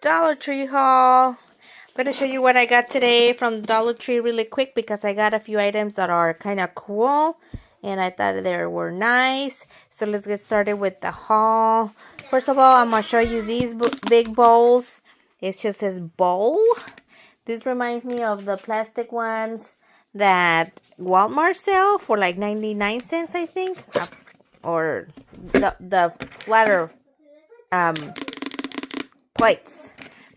Dollar Tree haul. I'm going to show you what I got today from Dollar Tree really quick because I got a few items that are kind of cool and I thought they were nice. So let's get started with the haul. First of all, I'm going to show you these big bowls. It just says bowl. This reminds me of the plastic ones that Walmart sell for like 99 cents, I think. Or the flatter plates.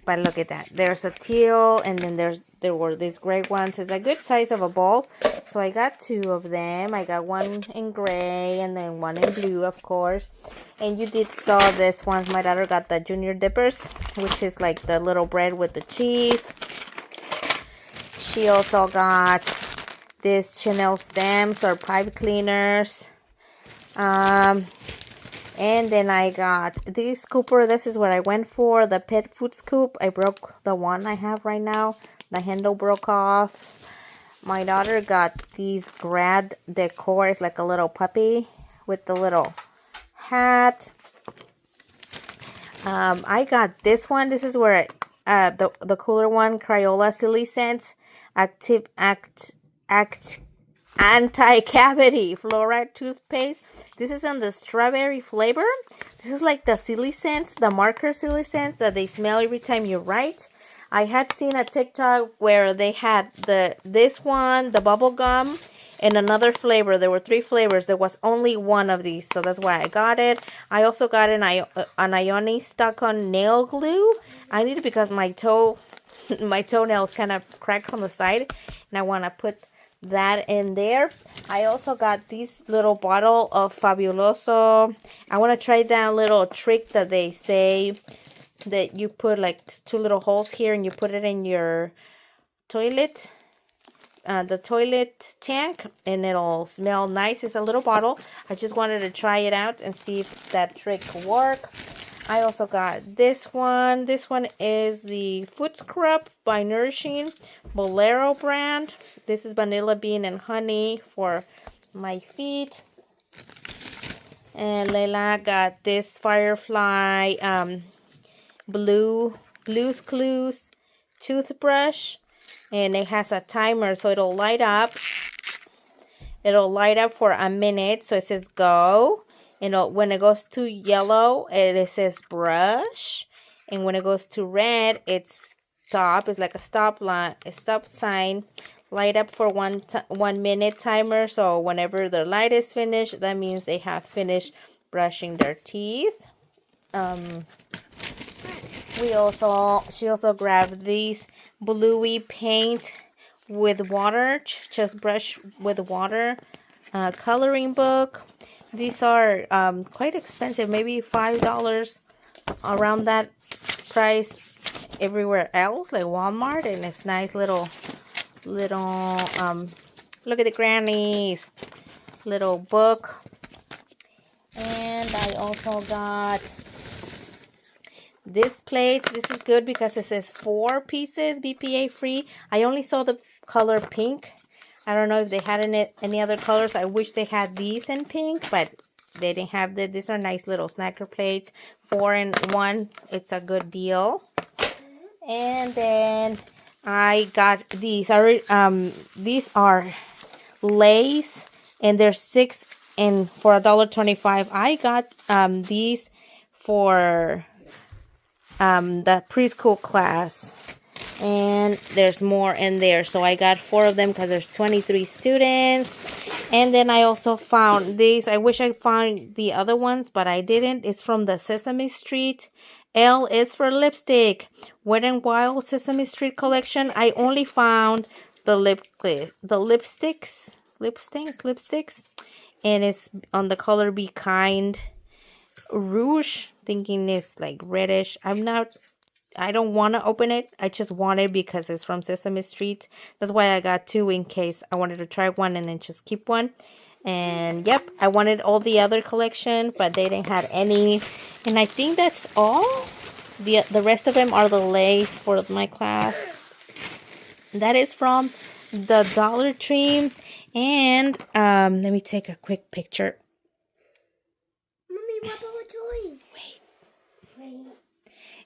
But look at that. There's a teal and then there were these gray ones. It's a good size of a bowl. So I got two of them. I got one in gray and then one in blue, of course. And you did saw this ones. My daughter got the Junior Dippers, which is like the little bread with the cheese. She also got this Chanel stamps or pipe cleaners. And then I got this scooper. This is what I went for, the pet food scoop. I broke the one I have right now. The handle broke off. My daughter got these grad decor. It's like a little puppy with the little hat. I got this one. This is where the cooler one, Crayola Silly Scents, anti-cavity fluoride toothpaste. This is in the strawberry flavor. This is like the silly scents, the marker silly scents that they smell every time you write. I had seen a TikTok where they had this one, the bubble gum, and another flavor. There were 3 flavors. There was only one of these, so that's why I got it. I also got an Ioni stuck-on nail glue. I need it because my toenails kind of cracked on the side, and I want to put that in there. I also got this little bottle of Fabuloso. I want to try that little trick that they say that you put like 2 little holes here and you put it in your toilet, the toilet tank, and it'll smell nice. It's a little bottle. I just wanted to try it out and see if that trick could work. I also got this one. This one is the Foot Scrub by Nourishing Bolero brand. This is vanilla bean and honey for my feet. And Layla got this Firefly Blue's Clues toothbrush. And it has a timer, so it'll light up. It'll light up for a minute. So it says go. And when it goes to yellow, it says brush. And when it goes to red, it's stop. It's like a stop sign. Light up for 1 minute timer. So whenever the light is finished, that means they have finished brushing their teeth. She also grabbed these bluey paint with water. Just brush with water. Coloring book. These are quite expensive, maybe $5 around that price everywhere else, like Walmart. And it's nice little look at the grannies, little book. And I also got this plate. This is good because it says 4 pieces BPA free. I only saw the color pink. I don't know if they had any other colors. I wish they had these in pink, but they didn't have that. These are nice little snacker plates. 4 in 1. It's a good deal. And then I got these. These are Lay's, and they're 6 and for $1.25. I got these for the preschool class. And there's more in there, so I got 4 of them because there's 23 students. And then I also found these. I wish I found the other ones, but I didn't. It's from the Sesame Street. L is for lipstick. Wet n Wild Sesame Street collection. I only found the lipsticks, and it's on the color Be Kind Rouge. Thinking it's like reddish. I don't want to open it. I just want it because it's from Sesame Street. That's why I got 2 in case I wanted to try one and then just keep one. And yep, I wanted all the other collection, but they didn't have any. And I think that's all. The rest of them are the Lays for my class. That is from the Dollar Tree. And let me take a quick picture. Mommy, what about toys? Wait.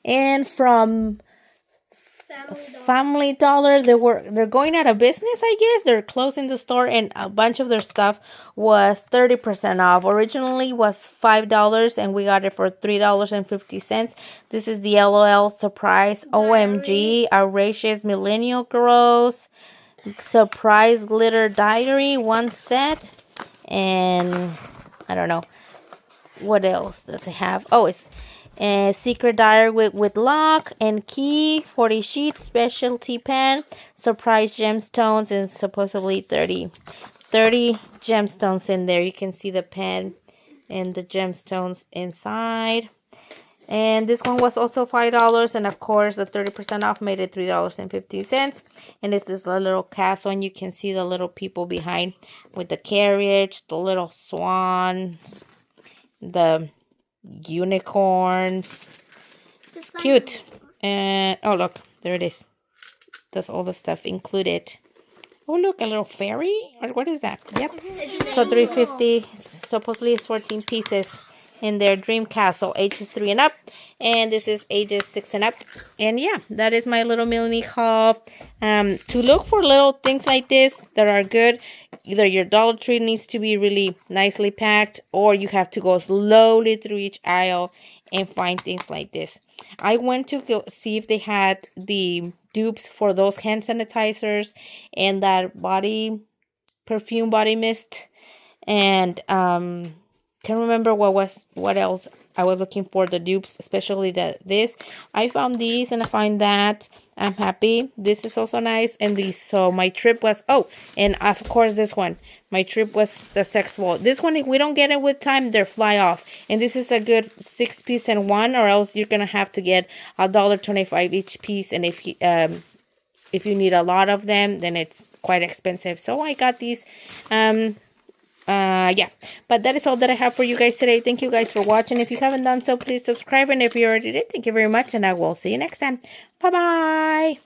And from Family Dollar, they're going out of business, I guess. They're closing the store, and a bunch of their stuff was 30% off. Originally was $5 and we got it for $3.50. This is the LOL Surprise OMG Outrageous Millennial Girls Surprise Glitter Diary, one set. And I don't know what else does it have. Oh, it's Secret Diary with lock and key, 40 sheets, specialty pen, surprise gemstones, and supposedly 30 gemstones in there. You can see the pen and the gemstones inside. And this one was also $5, and of course the 30% off made it $3.50. And it's this little castle, and you can see the little people behind with the carriage, the little swans, the unicorns. It's cute. And oh, look, there it is. That's all the stuff included. Oh, look, a little fairy, or what is that? Yep. So $3.50. Supposedly it's 14 pieces in their dream castle, ages 3 and up, and this is ages 6 and up. And yeah, that is my little mini haul. To look for little things like this that are good, either your Dollar Tree needs to be really nicely packed, or you have to go slowly through each aisle and find things like this. I went to go see if they had the dupes for those hand sanitizers and that perfume body mist, and can't remember what else I was looking for, the dupes, especially this. I found these and I find that. I'm happy. This is also nice. And these, so my trip was, oh, and of course this one. My trip was a sex wall. This one, if we don't get it with time, they're fly off. And this is a good 6-piece and one, or else you're gonna have to get $1.25 each piece. And if you need a lot of them, then it's quite expensive. So I got these. Yeah, but that is all that I have for you guys today. Thank you guys for watching. If you haven't done so, please subscribe, and if you already did, thank you very much, and I will see you next time. Bye bye.